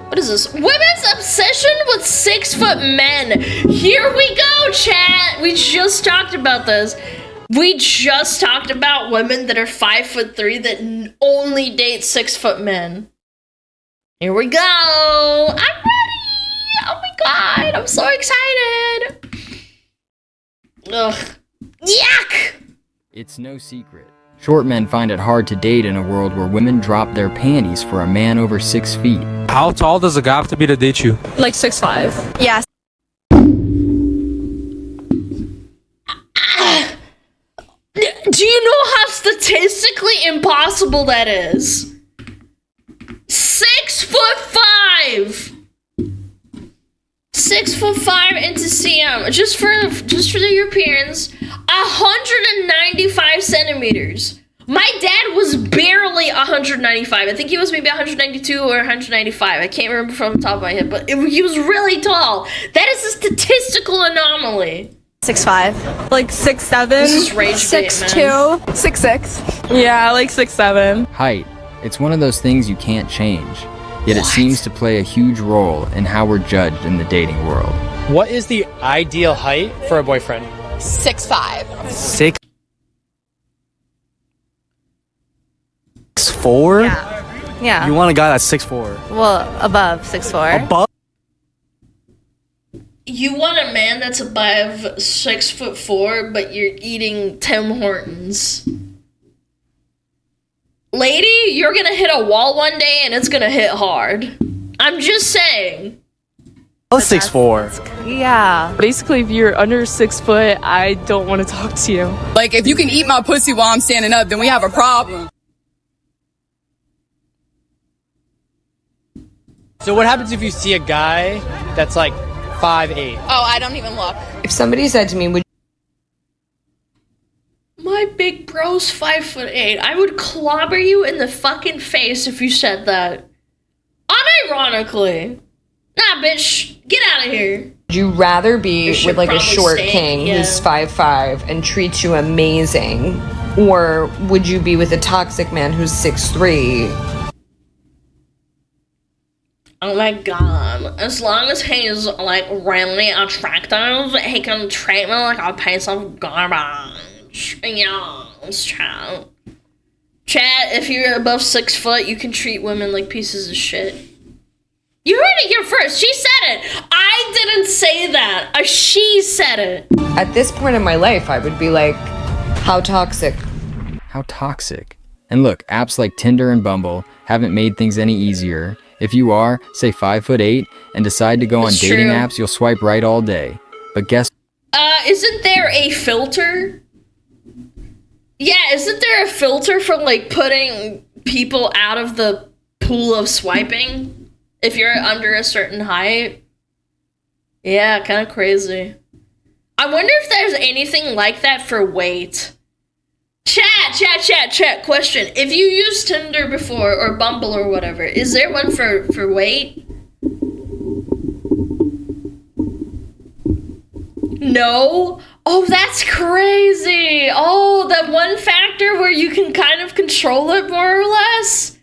What is this? Women's obsession with 6-foot men. Here we go, chat. We just talked about this. We just talked about women that are 5'3" that only date 6-foot men. Here we go. I'm ready. Oh my god, I'm so excited. Ugh. Yuck. It's no secret. Short men find it hard to date in a world where women drop their panties for a man over 6 feet. How tall does a guy have to be to date you? Like 6'5". Yes. Do you know how statistically impossible that is? 6'5". 6'5" into cm. Just for the Europeans, 195 centimeters. My dad was barely 195. I think he was maybe 192 or 195. I can't remember from the top of my head, but he was really tall. That is a statistical anomaly. 6'5". Like 6'7". This is rage bait, man. 6'2". 6'6". Yeah, like 6'7". Height. It's one of those things you can't change. Yet it What? seems to play a huge role in how we're judged in the dating world. What is the ideal height for a boyfriend? 6'5". 6'4"? Yeah. You want a guy that's 6'4"? Well, above 6'4". Above? You want a man that's above 6'4", but you're eating Tim Hortons. Lady, you're gonna hit a wall one day and it's gonna hit hard. I'm just saying. Oh, 6'4". Yeah. Basically, if you're under 6 foot, I don't want to talk to you. Like, if you can eat my pussy while I'm standing up, then we have a problem. So what happens if you see a guy that's like 5'8"? Oh, I don't even look. If somebody said to me, would My big bro's 5'8". I would clobber you in the fucking face if you said that. Unironically. Nah, bitch, get out of here. you rather be You should with like a probably short stay, king yeah. who's 5'5" and treats you amazing? Or would you be with a toxic man who's 6'3"? Oh my god. As long as he's like really attractive, he can treat me like a piece of garbage. Yes, chat. Chat, if you're above 6 foot, you can treat women like pieces of shit. You heard it here first. She said it. I didn't say that. She said it. At this point in my life, I would be like, how toxic? How toxic. And look, apps like Tinder and Bumble haven't made things any easier. If you are, say 5'8", and decide to go on It's dating true. apps, you'll swipe right all day. But guess Isn't there a filter? Yeah, isn't there a filter for like putting people out of the pool of swiping if you're under a certain height? Yeah, kind of crazy. I wonder if there's anything like that for weight. Chat. Question. If you used Tinder before or Bumble or whatever, is there one for weight? No? Oh, that's crazy. Oh, that one factor where you can kind of control it more or less?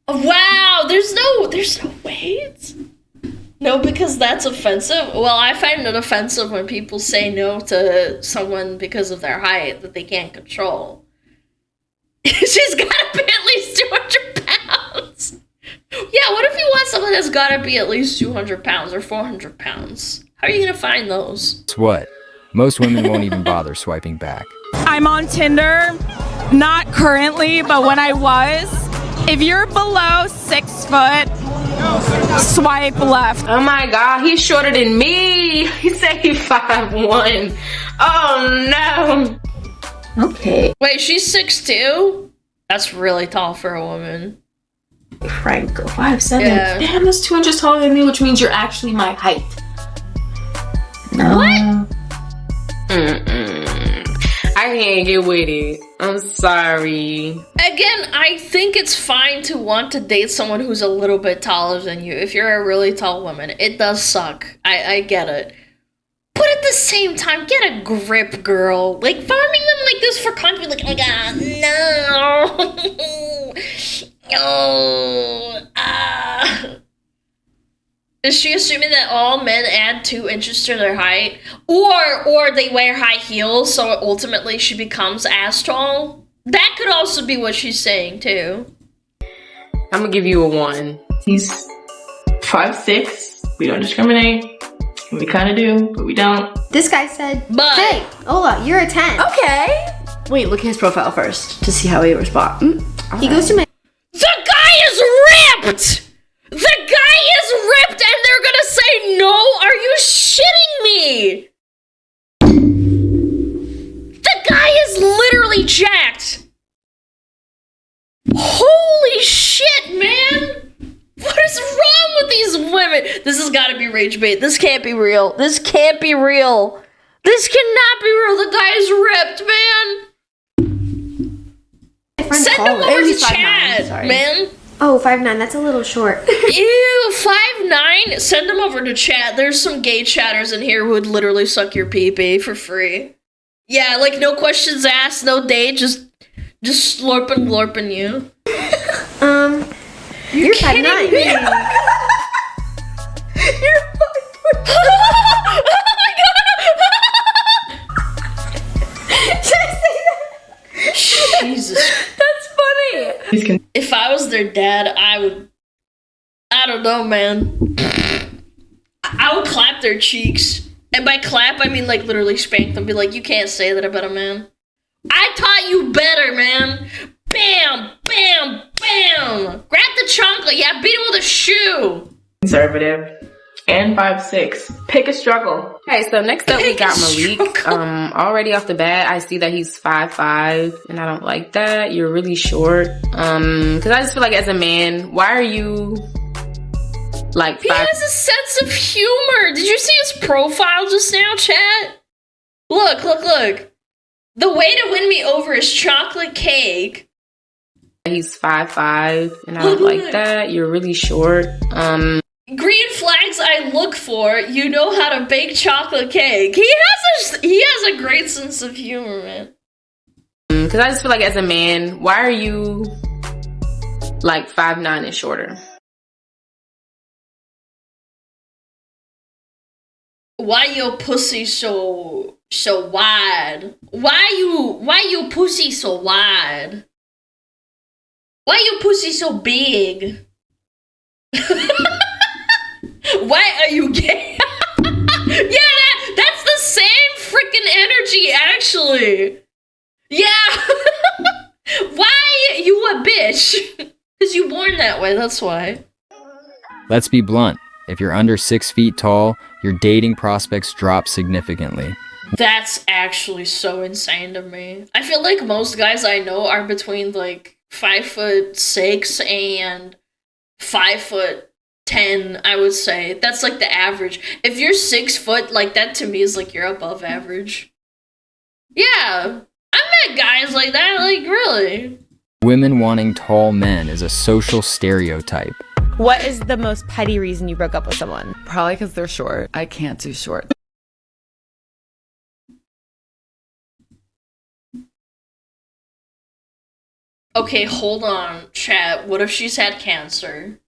Wow, there's no weight? No, because that's offensive? Well, I find it offensive when people say no to someone because of their height that they can't control. She's gotta be at least 200 pounds. Yeah, what if you want someone that's gotta be at least 200 pounds or 400 pounds? How are you gonna find those? what? Most women won't even bother swiping back. I'm on Tinder, not currently, but when I was. If you're below 6 foot, swipe left. Oh my god, he's shorter than me. He said he's 5'1". Oh no. Okay. Wait, she's 6'2"? That's really tall for a woman. Franco, 5'7". Yeah. Damn, that's 2 inches taller than me, which means you're actually my height. No. What? I can't get with it. I'm sorry. Again, I think it's fine to want to date someone who's a little bit taller than you. If you're a really tall woman, it does suck. I get it. But at the same time, get a grip, girl. Like, farming them like this for content, like, oh my god, no. No. Is she assuming that all men add 2 inches to their height? Or they wear high heels, so ultimately she becomes as tall? That could also be what she's saying, too. I'm gonna give you a 1. He's 5'6". We don't discriminate. We kind of do, but we don't. This guy said, But- hey, Ola, you're a 10. Okay. Wait, look at his profile first to see how he responds. He goes to my. The guy is ripped! The guy is ripped and they're gonna say no? Are you shitting me? The guy is literally jacked. Holy shit, man! What is wrong with these women? This has gotta be rage bait. This can't be real. This can't be real. This cannot be real. The guy is ripped, man. Send him over to he's 5'9", chat, sorry. man. Oh, 5'9", that's a little short. Ew, 5'9"? Send them over to chat. There's some gay chatters in here who would literally suck your pee-pee for free. Yeah, like no questions asked, no date, just slurping you. You're 5'9". You're 5'9". Oh my god! Should I say that? Jesus. That's funny. If I was their dad, I don't know, man. I would clap their cheeks. And by clap, I mean like literally spank them. Be like, you can't say that about a man. I taught you better, man. Bam, bam, bam. Grab the chocolate. Yeah, beat him with a shoe. Conservative. And 5'6". Pick a struggle. Okay, so next up we got Malik. Already off the bat, I see that he's 5'5", and I don't like that. You're really short. Because I just feel like as a man, why are you like He has a sense of humor. Did you see his profile just now, chat? Look. The way to win me over is chocolate cake. He's 5'5", and I don't like that. You're really short. Green flags I look for. You know how to bake chocolate cake. He has a great sense of humor, man. Because I just feel like as a man, why are you like 5'9" and shorter? Why your pussy so wide? Why you pussy so wide? Why your pussy so big? Why are you gay? Yeah, that's the same freaking energy, actually. Yeah. Why you a bitch? Because you born that way, that's why. Let's be blunt. If you're under 6 feet tall, your dating prospects drop significantly. That's actually so insane to me. I feel like most guys I know are between like 5'6" and 5'10", I would say. That's like the average. If you're 6 foot, like that to me is like you're above average. Yeah. I met guys like that, like really. Women wanting tall men is a social stereotype. What is the most petty reason you broke up with someone? Probably because they're short. I can't do short. Okay, hold on, chat. What if she's had cancer?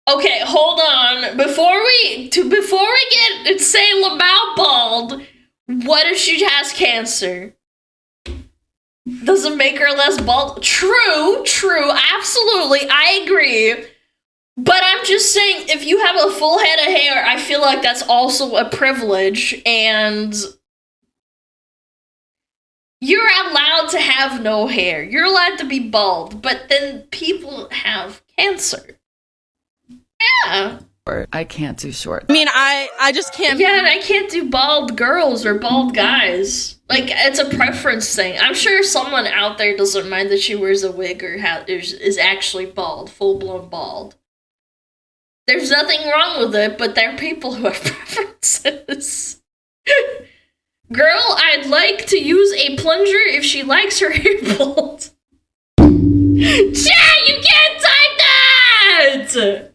Okay, hold on. Before we get say Lamau bald, what if she has cancer? Does it make her less bald? True, absolutely, I agree. But I'm just saying, if you have a full head of hair, I feel like that's also a privilege, and you're allowed to have no hair. You're allowed to be bald, but then people have cancer. Yeah. I can't do short. I mean, I just can't. Yeah, and I can't do bald girls or bald guys. Like, it's a preference thing. I'm sure someone out there doesn't mind that she wears a wig or is actually bald, full-blown bald. There's nothing wrong with it, but there are people who have preferences. Girl, I'd like to use a plunger if she likes her hair bald. Chat, you can't type that!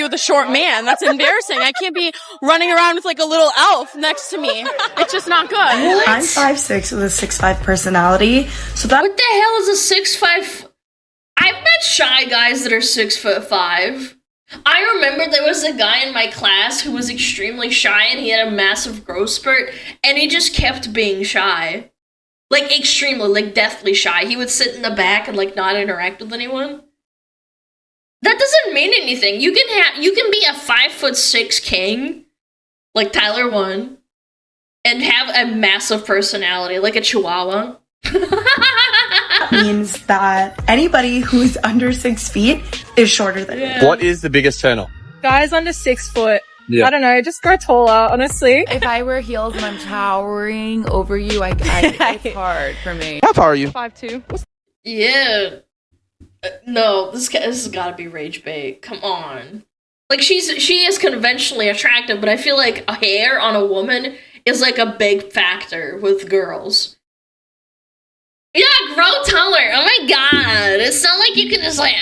be with a short man. That's embarrassing. I can't be running around with like a little elf next to me. It's just not good. I'm 5'6" with a 6'5" personality. So that. What the hell is a 6'5"? I've met shy guys that are 6'5". I remember there was a guy in my class who was extremely shy and he had a massive growth spurt and he just kept being shy. Like extremely, like deathly shy. He would sit in the back and like not interact with anyone. That doesn't mean anything. You can be a 5'6" king, like Tyler One, and have a massive personality, like a chihuahua. Means that anybody who is under 6 feet is shorter than me. What is the biggest turn off? Guys under 6 foot. Yeah. I don't know, just grow taller, honestly. If I wear heels and I'm towering over you, it's hard for me. How tall are you? 5'2". Yeah. No, this has gotta be rage bait. Come on. Like, she is conventionally attractive, but I feel like a hair on a woman is like a big factor with girls. Yeah, grow taller. Oh my god. It's not like you can just like...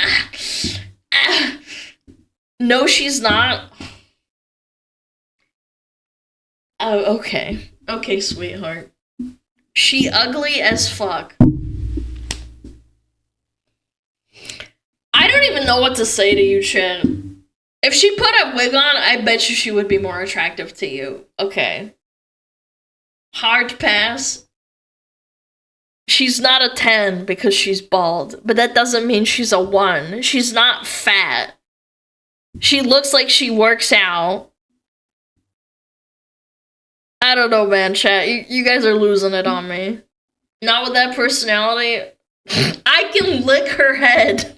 No, she's not. Oh, okay. Okay, sweetheart. She ugly as fuck. I don't even know what to say to you, Chin. If she put a wig on, I bet you she would be more attractive to you. Okay. Hard pass. She's not a 10 because she's bald, but that doesn't mean she's a 1. She's not fat. She looks like she works out. I don't know, man, chat. You guys are losing it on me. Not with that personality. I can lick her head.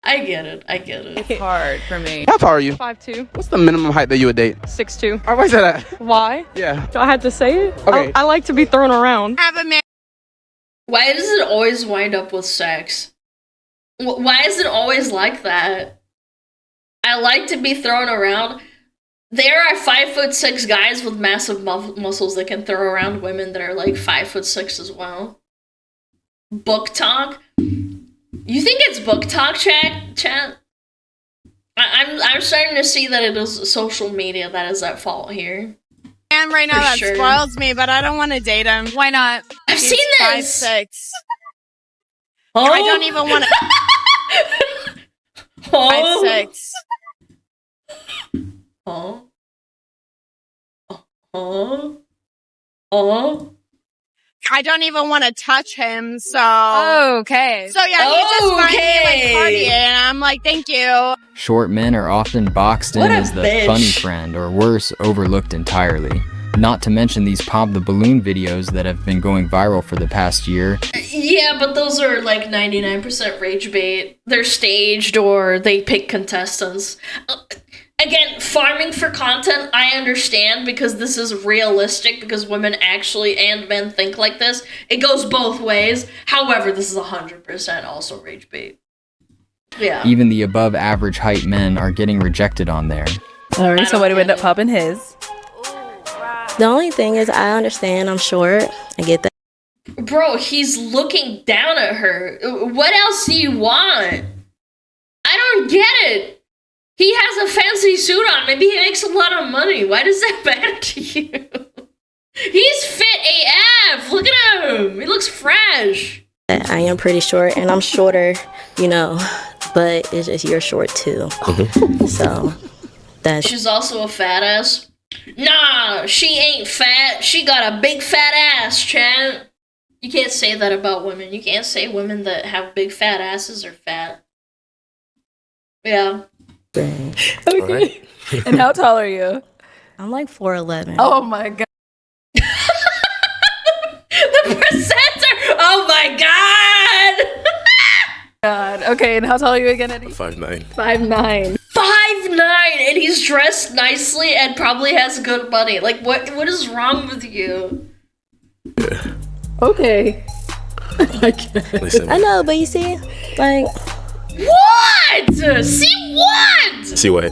I get it. It's hard for me. How tall are you? 5'2". What's the minimum height that you would date? 6'2". Oh, why is that at? Why? Yeah. Do I have to say it? Okay. I like to be thrown around. Have a man. Why does it always wind up with sex? Why is it always like that? I like to be thrown around. There are 5'6" guys with massive muscles that can throw around women that are like 5'6" as well. Book talk? You think it's book talk, chat? I'm starting to see that it is social media that is at fault here. And right now that spoils me, but I don't want to date him. Why not? I've seen this. 5'6". Oh. I don't even want to. 5'6". Oh. Oh. I don't even want to touch him, so... Okay. So yeah, he just finally like partying, and I'm like, thank you. Short men are often boxed in as the funny friend, or worse, overlooked entirely. Not to mention these pop the balloon videos that have been going viral for the past year. Yeah, but those are like 99% rage bait. They're staged or they pick contestants. Again, farming for content, I understand because this is realistic because women actually and men think like this. It goes both ways. However, this is 100% also rage bait. Yeah. Even the above average height men are getting rejected on there. Alright, so what do we end up popping his? The only thing is I understand I'm short. I get that. Bro, he's looking down at her. What else do you want? I don't get it. He has a fancy suit on. Maybe he makes a lot of money. Why does that matter to you? He's fit AF. Look at him. He looks fresh. I am pretty short, and I'm shorter, but it's just you're short too. So that's. She's also a fat ass. Nah, she ain't fat. She got a big fat ass, Chad. You can't say that about women. You can't say women that have big fat asses are fat. Yeah. Okay. Right. And how tall are you? I'm like 4'11". Oh my god. The presenter. Oh my god. God. Okay, and how tall are you again, Eddie? 5'9". 5'9". 5'9", and he's dressed nicely and probably has good money. Like, what is wrong with you? Yeah. Okay. Listen. I know, but you see, like. What? See what? See what? You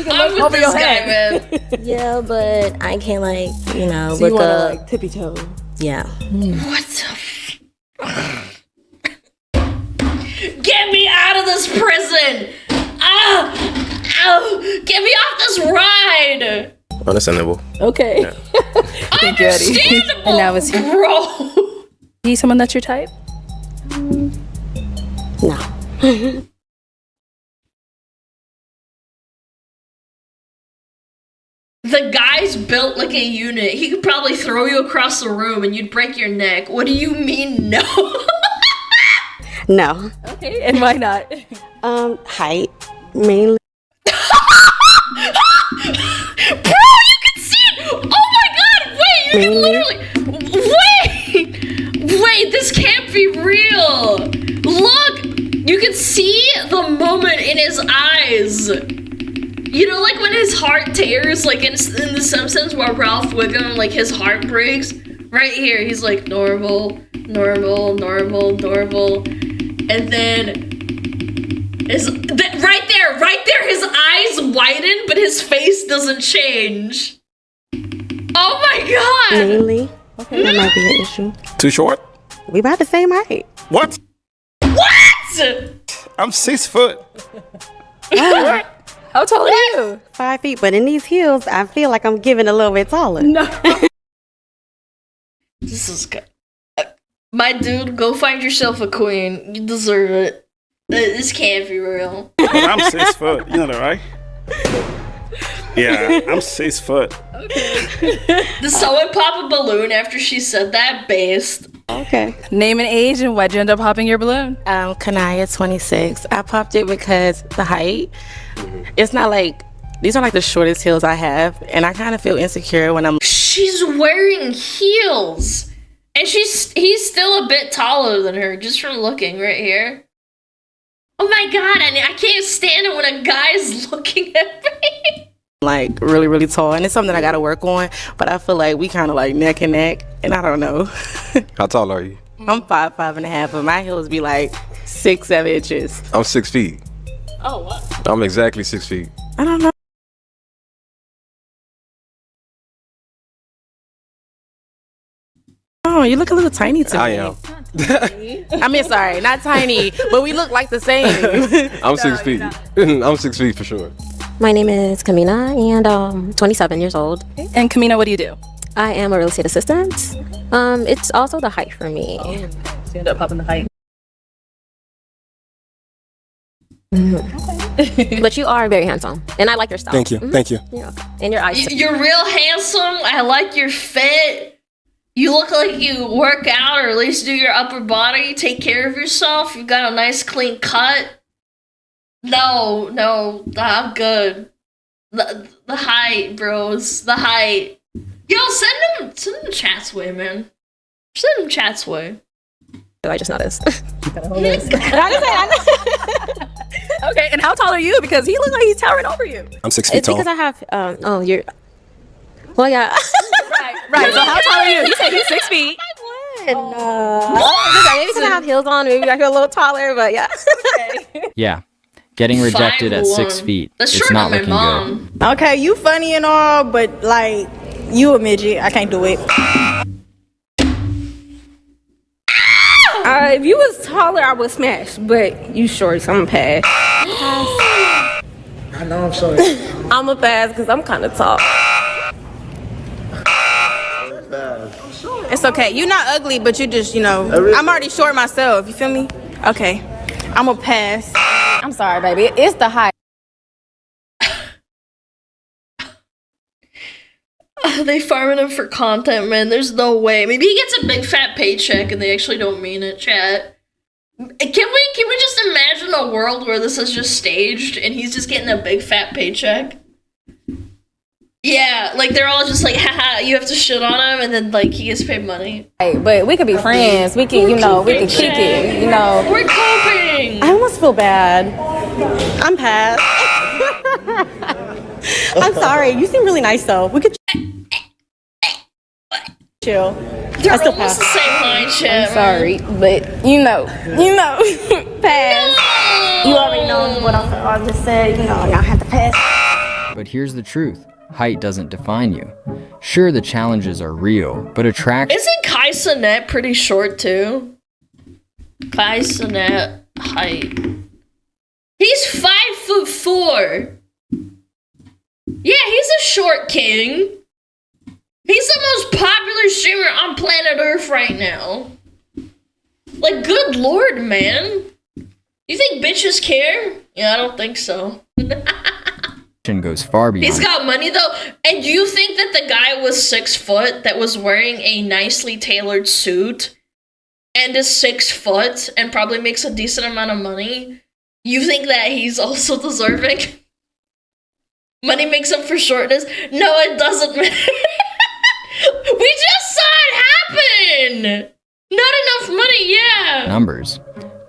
can I'm look over with your this guy, head. man. Yeah, but I can't so look you wanna, up. like tippy toe. Yeah. What the this prison! Get me off this ride! Understandable. Okay. Yeah. Thank you, Eddie. Understandable, And now it's bro. he someone that's your type? No. The guy's built like a unit. He could probably throw you across the room and you'd break your neck. What do you mean, no? No. Okay, and why not? Height, mainly. Bro, you can see it! Oh my god! Wait, you can literally... Wait, this can't be real! Look! You can see the moment in his eyes. You know, like when his heart tears, like in The Simpsons where Ralph Wiggum, like his heart breaks? Right here, he's like, normal, normal, normal, normal. And then... right there, his eyes widen, but his face doesn't change. Oh my god! Mainly. Okay. That might be an issue. Too short? We about the same height. What? What? I'm 6 foot. Wow. How tall are you? 5 feet, but in these heels, I feel like I'm getting a little bit taller. No. This is good. My dude, go find yourself a queen. You deserve it. This can't be real. But I'm 6 foot. You know that, right? Yeah, I'm 6 foot. Did someone pop a balloon after she said that? Based. Okay. Name and age, and why'd you end up popping your balloon? Kanaya, 26. I popped it because the height. It's not like, these are like the shortest heels I have, and I kind of feel insecure when I'm. She's wearing heels, and he's still a bit taller than her just from looking right here. Oh my god, I can't stand it when a guy's looking at me. Like really, really tall, and it's something I gotta work on. But I feel like we kind of like neck and neck, and I don't know. How tall are you? I'm 5'5.5", but my heels be like 6-7 inches. I'm 6 feet. Oh what? I'm exactly 6 feet. I don't know. Oh, you look a little tiny to me. I am. I mean, sorry, not tiny, but we look like the same. I'm 6 feet. I'm 6 feet for sure. My name is Kamina, and 27 years old. And Kamina, what do you do? I am a real estate assistant. It's also the height for me. So you end up popping the height. But you are very handsome, and I like your style. Thank you. Thank you. Yeah. And your eyes. You're real handsome. I like your fit. You look like you work out or at least do your upper body. Take care of yourself. You got a nice clean cut. No, I'm good. The height, bros. The height. Yo, send them chats way, man. Send them chats way. I just noticed. Okay, and how tall are you? Because he looks like he's towering over you. I'm 6 feet It's tall. because I have. You're. Well, yeah. Right. So how tall are you? You said he's 6 feet. Maybe because I have heels on, maybe I feel a little taller, but yeah. Yeah. Getting rejected at 6 feet. That's It's shorter not than my looking good. mom. Okay, you funny and all, but like, you a midget. I can't do it. If you was taller, I would smash. But you short, so I'm gonna pass. I know I'm sorry. I'm gonna pass because I'm kind of tall. It's okay. You're not ugly, but you just, I'm already short myself. You feel me? Okay. I'm gonna pass. I'm sorry, baby. It's the height. They farming him for content, man. There's no way. Maybe he gets a big fat paycheck and they actually don't mean it, chat. Can we just imagine a world where this is just staged and he's just getting a big fat paycheck? Yeah, like they're all just like, haha, you have to shit on him, and then like he gets paid money. Hey, but we could be friends. We can, we can kick it. We're coping. I almost feel bad. I'm past. I'm sorry. You seem really nice though. We could chill. They're almost the same mindset. I'm sorry, but pass. You already know what I'm just saying. I have to pass. But here's the truth. Height doesn't define you. Sure, the challenges are real, but attraction... Isn't Kai Cenat pretty short too? Kai Cenat height. He's 5'4". Yeah, he's a short king. He's the most popular streamer on planet Earth right now. Like, good lord, man. You think bitches care? Yeah, I don't think so. Goes far beyond. He's got money though. And do you think that the guy was 6 foot that was wearing a nicely tailored suit and is 6 foot and probably makes a decent amount of money? You think that he's also deserving? Money makes up for shortness? No, it doesn't. We just saw it happen. Not enough money, yeah. Numbers.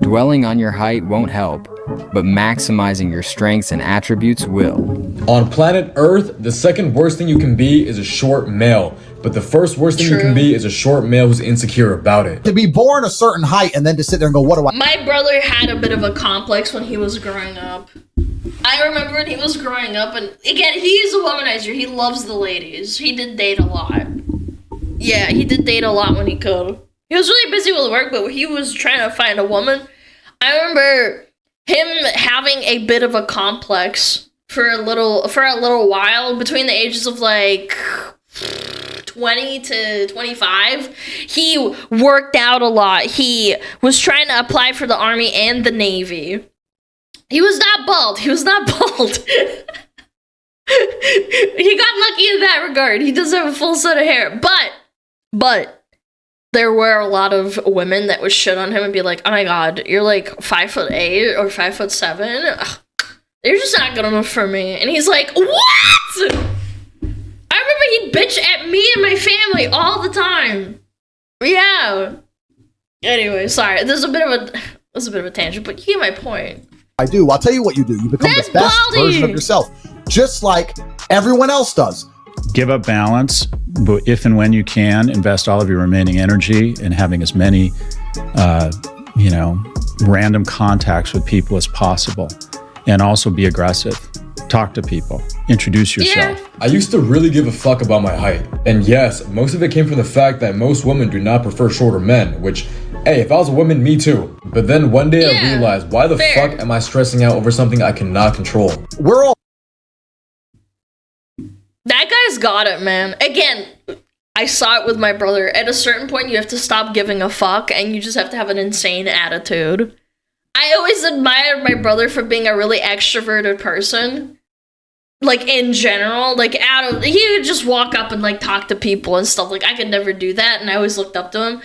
Dwelling on your height won't help, but maximizing your strengths and attributes will. On planet Earth, the second worst thing you can be is a short male. But the first worst thing you can be is a short male who's insecure about it. To be born a certain height and then to sit there and go, what do I... My brother had a bit of a complex when he was growing up. I remember when he was growing up, and again, he's a womanizer. He loves the ladies. He did date a lot. Yeah, he did date a lot when he could. He was really busy with work, but he was trying to find a woman. I remember him having a bit of a complex for a little while between the ages of like 20 to 25. He worked out a lot. He was trying to apply for the Army and the Navy. He was not bald. He was not bald. He got lucky in that regard. He does have a full set of hair. But there were a lot of women that would shit on him and be like, oh my god, you're like 5'8" or 5'7". Ugh, you're just not good enough for me. And he's like, what? I remember he'd bitch at me and my family all the time. Yeah. Anyway, sorry. This is a bit of a tangent, but you get my point. I do. I'll tell you what you do. You become the best version of yourself, just like everyone else does. Give up balance, but if and when you can, invest all of your remaining energy in having as many, random contacts with people as possible. And also be aggressive. Talk to people. Introduce yourself. Yeah. I used to really give a fuck about my height. And yes, most of it came from the fact that most women do not prefer shorter men, which, hey, if I was a woman, me too. But then one day I realized, why the fuck am I stressing out over something I cannot control? We're all... That guy's got it, man. Again, I saw it with my brother. At a certain point, you have to stop giving a fuck, and you just have to have an insane attitude. I always admired my brother for being a really extroverted person. Like, in general. Like, he would just walk up and, like, talk to people and stuff. Like, I could never do that, and I always looked up to him.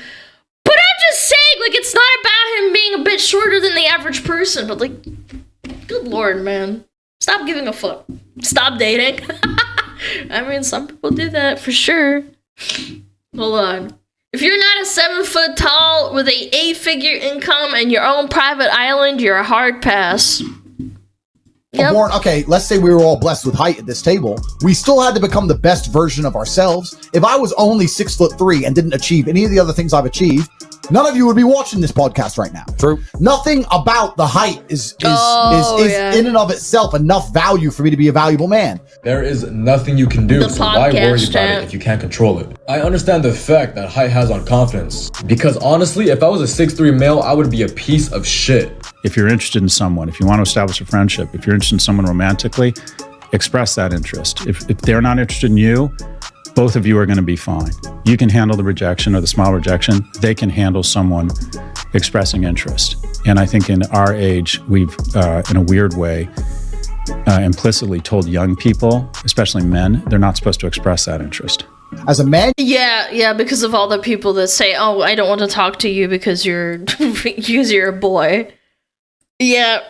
But I'm just saying, like, it's not about him being a bit shorter than the average person. But, like, good lord, man. Stop giving a fuck. Stop dating. I mean, some people do that for sure. Hold on. If you're not a 7 foot tall with a 8-figure income and your own private island, you're a hard pass. Yep. Born, okay, let's say we were all blessed with height at this table. We still had to become the best version of ourselves. If I was only 6'3" and didn't achieve any of the other things I've achieved, none of you would be watching this podcast right now. True. Nothing about the height is in and of itself enough value for me to be a valuable man. There is nothing you can do, so why worry about it if you can't control it? I understand the effect that height has on confidence, because honestly, if I was a 6'3" male, I would be a piece of shit. If you're interested in someone, if you want to establish a friendship, if you're interested in someone romantically, express that interest. If they're not interested in you, both of you are going to be fine. You can handle the rejection or the small rejection. They can handle someone expressing interest. And I think in our age, we've, in a weird way, implicitly told young people, especially men, they're not supposed to express that interest. As a man? Yeah, because of all the people that say, oh, I don't want to talk to you because you're a boy. Yeah.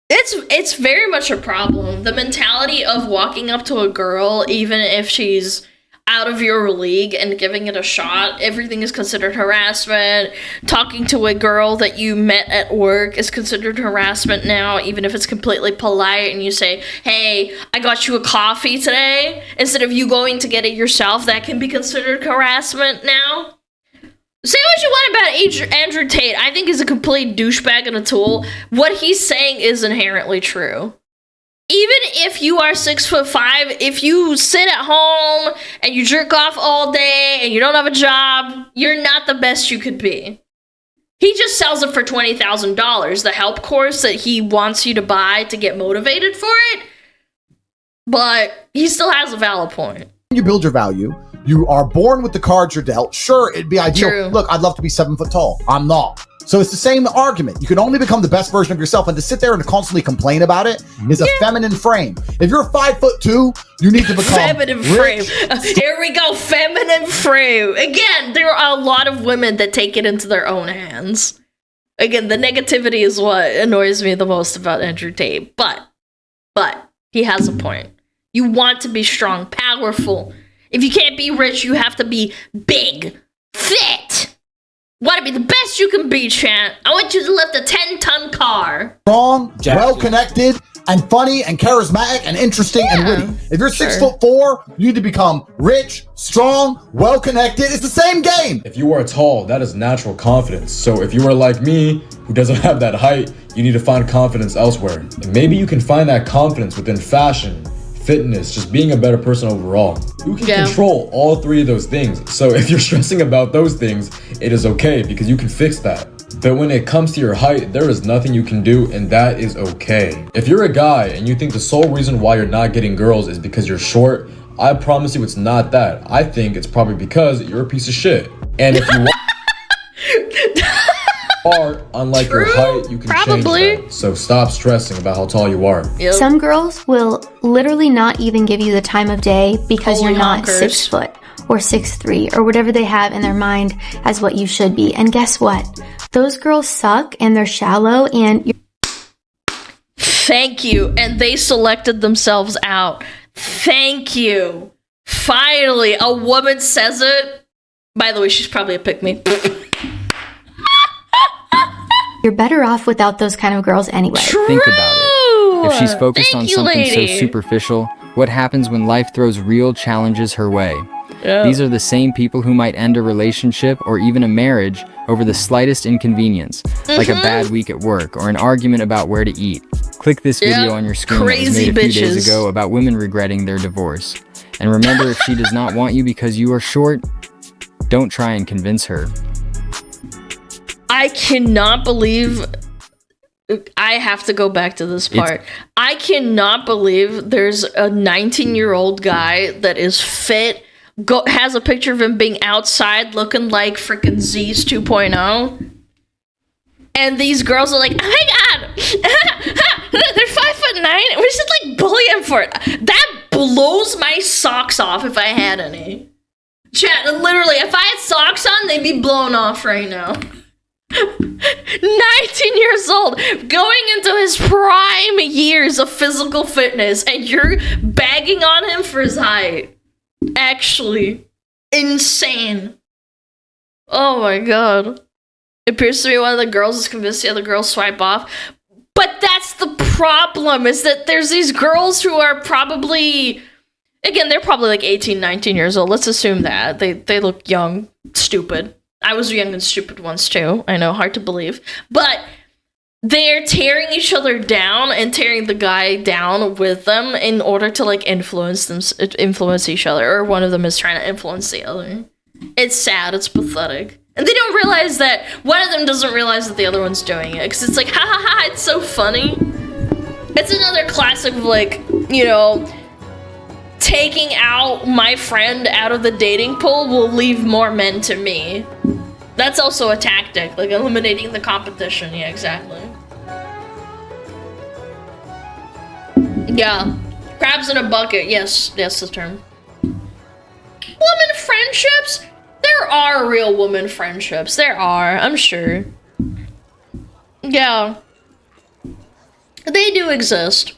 It's very much a problem. The mentality of walking up to a girl, even if she's out of your league, and giving it a shot, everything is considered harassment. Talking to a girl that you met at work is considered harassment now, even if it's completely polite and you say, hey, I got you a coffee today, instead of you going to get it yourself, that can be considered harassment now. Say what you want about Andrew Tate. I think he's a complete douchebag and a tool. What he's saying is inherently true. Even if you are 6'5", if you sit at home and you jerk off all day and you don't have a job, you're not the best you could be. He just sells it for $20,000, the help course that he wants you to buy to get motivated for it. But he still has a valid point. You build your value. You are born with the cards you're dealt. Sure, it'd be ideal. True. Look, I'd love to be 7 foot tall. I'm not. So it's the same argument. You can only become the best version of yourself, and to sit there and constantly complain about it is a feminine frame. If you're 5'2", you need to become feminine frame. Here we go, feminine frame. Again, there are a lot of women that take it into their own hands. Again, the negativity is what annoys me the most about Andrew Tate. But he has a point. You want to be strong, powerful. If you can't be rich, you have to be big, fit. Want to be the best you can be, Chant. I want you to lift a 10-ton car. Strong, well-connected, and funny, and charismatic, and interesting, and witty. If you're 6'4", you need to become rich, strong, well-connected. It's the same game. If you are tall, that is natural confidence. So if you are like me, who doesn't have that height, you need to find confidence elsewhere. And maybe you can find that confidence within fashion, fitness, just being a better person overall. You can control all three of those things. So if you're stressing about those things, it is okay because you can fix that. But when it comes to your height, there is nothing you can do, and that is okay. If you're a guy and you think the sole reason why you're not getting girls is because you're short, I promise you it's not that. I think it's probably because you're a piece of shit. And if you are, unlike your height, you can change that. So stop stressing about how tall you are. Some girls will literally not even give you the time of day because you're not 6 foot or 6'3" or whatever they have in their mind as what you should be. And guess what? Those girls suck and they're shallow and Thank you. And they selected themselves out. Thank you. Finally, a woman says it. By the way, she's probably a pick-me. you're better off without those kind of girls anyway. Think about it. If she's focused on something so superficial, what happens when life throws real challenges her way? These are the same people who might end a relationship or even a marriage over the slightest inconvenience, like a bad week at work or an argument about where to eat. Click this video on your screen that was made a few days ago about women regretting their divorce. And remember, if she does not want you because you are short, don't try and convince her. I cannot believe... I have to go back to this part. I cannot believe there's a 19-year-old guy that is fit, has a picture of him being outside looking like freaking Z's 2.0. And these girls are like, oh my god, they're 5'9". We should like bully him for it. That blows my socks off if I had any. Chat, literally, if I had socks on, they'd be blown off right now. 19 years old, going into his prime years of physical fitness, and you're bagging on him for his height. Actually, insane. Oh my god. It appears to be one of the girls is convinced the other girls swipe off. But that's the problem, is that there's these girls who are probably... Again, they're probably like 18, 19 years old. Let's assume that. They look young, stupid. I was young and stupid once too. I know, hard to believe. But they're tearing each other down and tearing the guy down with them in order to like influence each other. Or one of them is trying to influence the other. It's sad. It's pathetic. And they don't realize that, one of them doesn't realize that the other one's doing it. Because it's like, ha ha ha, it's so funny. It's another classic of like, you know, taking out my friend out of the dating pool will leave more men to me. That's also a tactic, like eliminating the competition. Yeah, exactly. Yeah. Crabs in a bucket. Yes, that's the term. Woman friendships? There are real woman friendships. There are, I'm sure. Yeah. They do exist.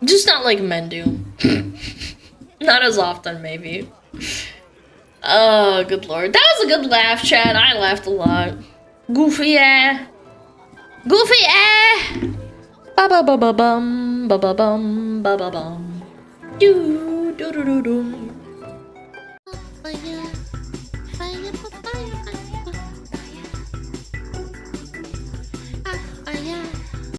Just not like men do. Not as often, maybe. Oh, good lord. That was a good laugh, Chad. I laughed a lot. Goofy, yeah. Goofy, eh. Ba-ba-ba-ba-bum. Ba-ba-bum. Ba-ba-bum. Do-do-do-do-do.